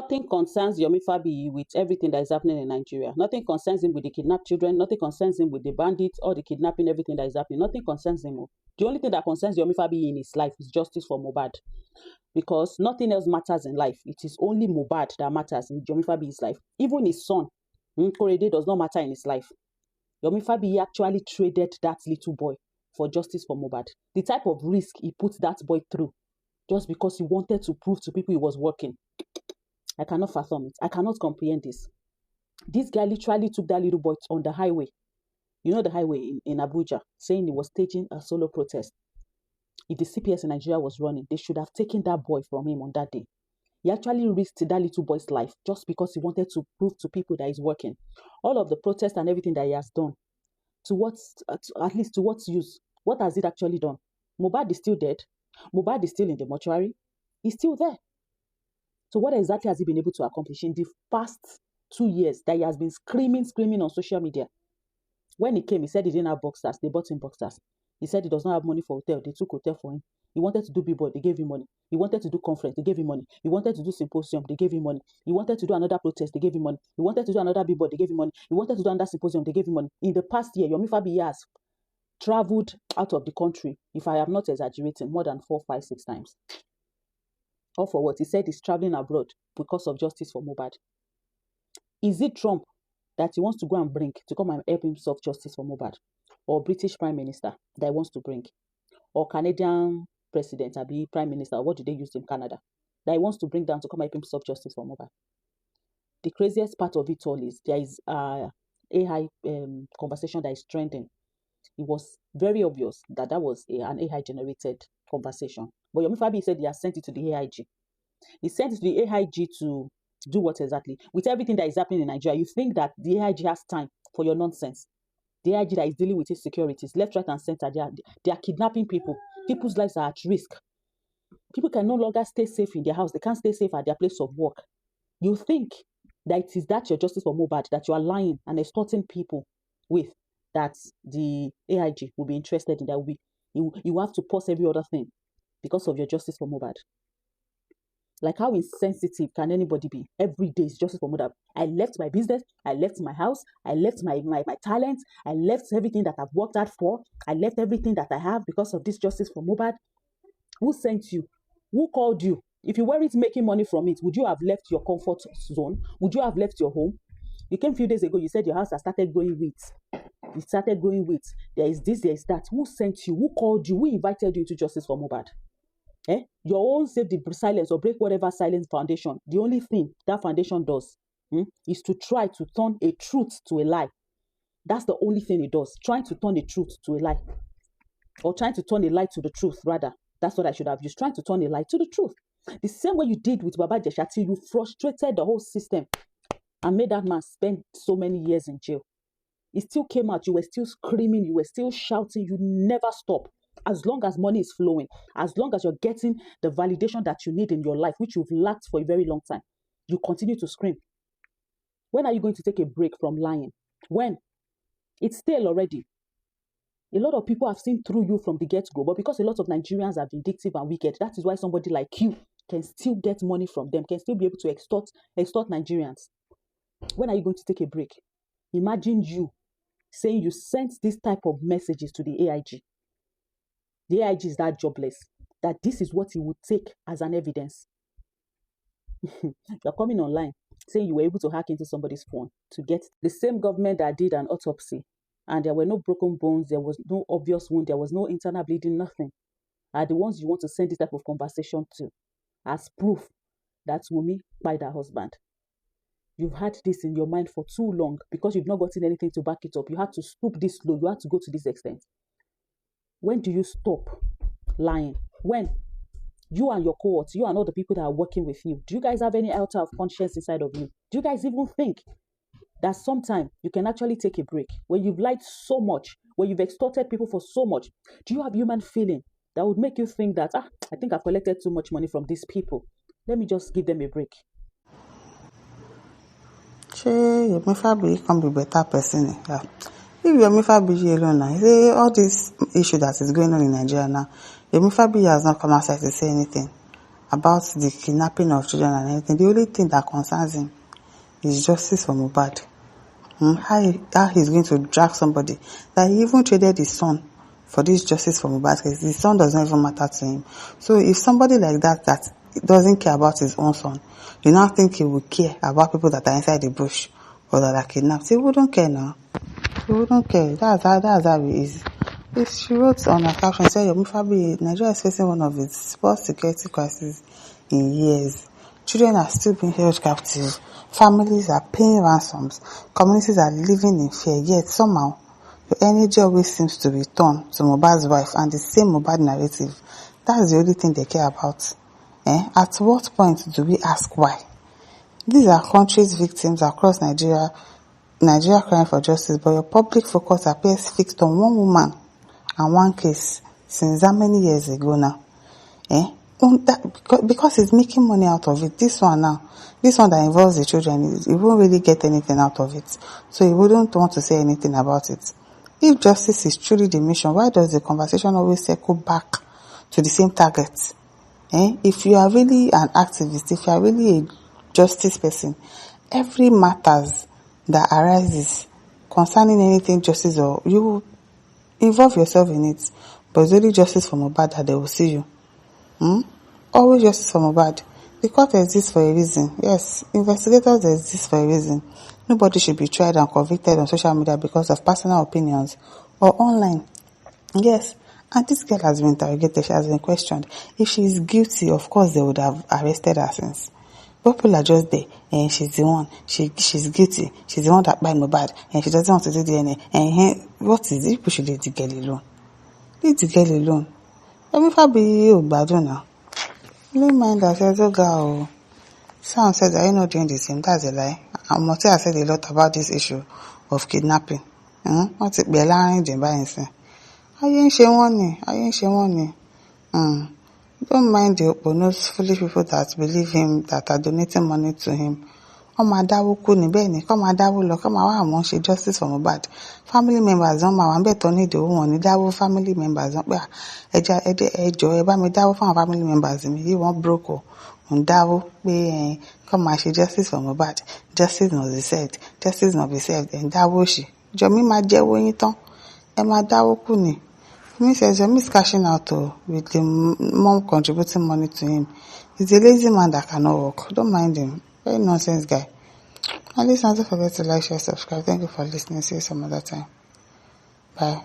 Nothing concerns Yomi Fabiyi with everything that is happening in Nigeria. Nothing concerns him with the kidnapped children. Nothing concerns him with the bandits or the kidnapping, everything that is happening. Nothing concerns him. The only thing that concerns Yomi Fabiyi in his life is justice for Mohbad. Because nothing else matters in life. It is only Mohbad that matters in Yomi Fabiyi's life. Even his son, Korede, does not matter in his life. Yomi Fabiyi actually traded that little boy for justice for Mohbad. The type of risk he put that boy through just because he wanted to prove to people he was working. I cannot fathom it. I cannot comprehend this. This guy literally took that little boy on the highway. You know the highway in Abuja, saying he was staging a solo protest. If the CPS in Nigeria was running, they should have taken that boy from him on that day. He actually risked that little boy's life just because he wanted to prove to people that he's working. All of the protests and everything that he has done, at least to what use? What has it actually done? Mohbad is still dead. Mohbad is still in the mortuary. He's still there. So what exactly has he been able to accomplish in the past 2 years that he has been screaming on social media? When he came, he said he didn't have boxers. They bought him boxers. He said he does not have money for hotel. They took hotel for him. He wanted to do billboard. They gave him money. He wanted to do conference. They gave him money. He wanted to do symposium. They gave him money. He wanted to do another protest. They gave him money. He wanted to do another billboard. They gave him money. He wanted to do another symposium. They gave him money. In the past year, Yomi Fabiyi has traveled out of the country, if I am not exaggerating, more than 4, 5, 6 times. All for what? He said he's traveling abroad because of justice for Mohbad. Is it Trump that he wants to go and bring to come and help himself justice for Mohbad? Or British Prime Minister that he wants to bring? Or Canadian President, Abi Prime Minister, what do they use in Canada? That he wants to bring down to come and help himself justice for Mohbad? The craziest part of it all is there is AI conversation that is trending. It was very obvious that was an AI-generated conversation. But Yomi Fabiyi said he has sent it to the AIG. He sent it to the AIG to do what exactly? With everything that is happening in Nigeria, you think that the AIG has time for your nonsense. The AIG that is dealing with insecurities, left, right, and center, they are kidnapping people. People's lives are at risk. People can no longer stay safe in their house. They can't stay safe at their place of work. You think that it is that your justice for Mohbad, that you are lying and extorting people with, that the AIG will be interested in, that will be, you have to pause every other thing because of your justice for Mohbad. Like, how insensitive can anybody be? Every day is justice for Mohbad. I left my business, I left my house, I left my talent, I left everything that I've worked hard for, I left everything that I have because of this justice for Mohbad. Who sent you? Who called you? If you weren't making money from it, would you have left your comfort zone? Would you have left your home? You came a few days ago, you said your house has started growing weeds. It started growing weeds. There is this, there is that. Who sent you? Who called you? Who invited you into justice for Mohbad? Your own save the silence or break whatever silence foundation. The only thing that foundation does is to try to turn a truth to a lie. That's the only thing it does. Trying to turn a truth to a lie. Or trying to turn a lie to the truth, rather. That's what I should have used. Trying to turn a lie to the truth. The same way you did with Baba Jesha, till you frustrated the whole system and made that man spend so many years in jail. It still came out. You were still screaming. You were still shouting. You never stop. As long as money is flowing, as long as you're getting the validation that you need in your life, which you've lacked for a very long time, you continue to scream. When are you going to take a break from lying? When? It's stale already. A lot of people have seen through you from the get-go, but because a lot of Nigerians are vindictive and wicked, that is why somebody like you can still get money from them, can still be able to extort Nigerians. When are you going to take a break? Imagine you saying you sent this type of messages to the AIG. The AIG is that jobless, that this is what he would take as an evidence. You're coming online saying you were able to hack into somebody's phone to get the same government that did an autopsy, and there were no broken bones, there was no obvious wound, there was no internal bleeding, nothing, are the ones you want to send this type of conversation to as proof that Wunmi spied her husband. You've had this in your mind for too long because you've not gotten anything to back it up. You had to stoop this low. You had to go to this extent. When do you stop lying? When? You and your cohorts, you and all the people that are working with you, do you guys have any iota of conscience inside of you? Do you guys even think that sometime you can actually take a break? When you've lied so much, when you've extorted people for so much, do you have human feeling that would make you think that, I think I've collected too much money from these people. Let me just give them a break. Yomi Fabiyi can be better person. Yeah. If Yomi Fabiyi alone now, say all this issue that is going on in Nigeria now, Yomi Fabiyi has not come outside to say anything about the kidnapping of children and anything. The only thing that concerns him is justice for Mohbad. How he's going to drag somebody that he even traded his son for this justice for Mohbad case. His son doesn't even matter to him. So if somebody like that doesn't care about his own son, you now think he would care about people that are inside the bush or that are kidnapped? He wouldn't care now. He wouldn't care. That's how it is. If she wrote on her caption, said, Yomi Fabiyi, Nigeria is facing one of its worst security crises in years. Children are still being held captive. Families are paying ransoms. Communities are living in fear. Yet somehow, the energy always seems to be turned to Mohbad's wife and the same Mohbad narrative. That's the only thing they care about. At what point do we ask why? These are countries' victims across Nigeria crying for justice, but your public focus appears fixed on one woman and one case since that many years ago now. Because it's making money out of it. This one that involves the children, he won't really get anything out of it. So he wouldn't want to say anything about it. If justice is truly the mission, why does the conversation always circle back to the same target? If you are really an activist, if you are really a justice person, every matters that arises concerning anything justice, or you involve yourself in it, but it's only justice for Mohbad that they will see you. Always justice for Mohbad. The court exists for a reason. Yes, investigators exist for a reason. Nobody should be tried and convicted on social media because of personal opinions or online. Yes, and this girl has been interrogated. She has been questioned. If she is guilty, of course they would have arrested her since. People are just there, and she's the one. She's guilty. She's the one that buy Mohbad, and she doesn't want to do DNA. And what is it? People should leave the girl alone. Leave the girl alone. Yomi Fabiyi ò gbádùn now. Leave mind that says, oh girl. Someone said that you're not doing the same. That's a lie. And Moti has said a lot about this issue of kidnapping. What's it? Bella and Jimba insane. Ayé ń ṣe wọ́n ni. Don't mind the those foolish people that believe him, that are donating money to him. Wọ́n máa dáwó kú ní bẹ́ẹ̀ ni, kọ́ máa dáwó lọ, kọ́ máa wá àwọn ṣe justice for Mohbad. Family members wọ́n máa wà bẹ́ẹ̀ tọ́ ní ìdòwò wọn ní dáwó family members wọ́n pé ẹjọ́ ẹ bá mi dáwó fáwọn family members mi yìí wọ́n broke o. ń dáwó pé kọ́ máa ṣe justice for Mohbad. Justice must be served. Justice must be served. Ẹ̀ ń dáwó ṣì. Ìjọ mi máa jẹ́wọ́ yín tán. Ẹ máa dáwó kú ni. Me says Yomi is cashing out with the mom contributing money to him. He's a lazy man that cannot work. Don't mind him. Very nonsense guy. And listen, don't forget to like, share, subscribe. Thank you for listening. See you some other time. Bye.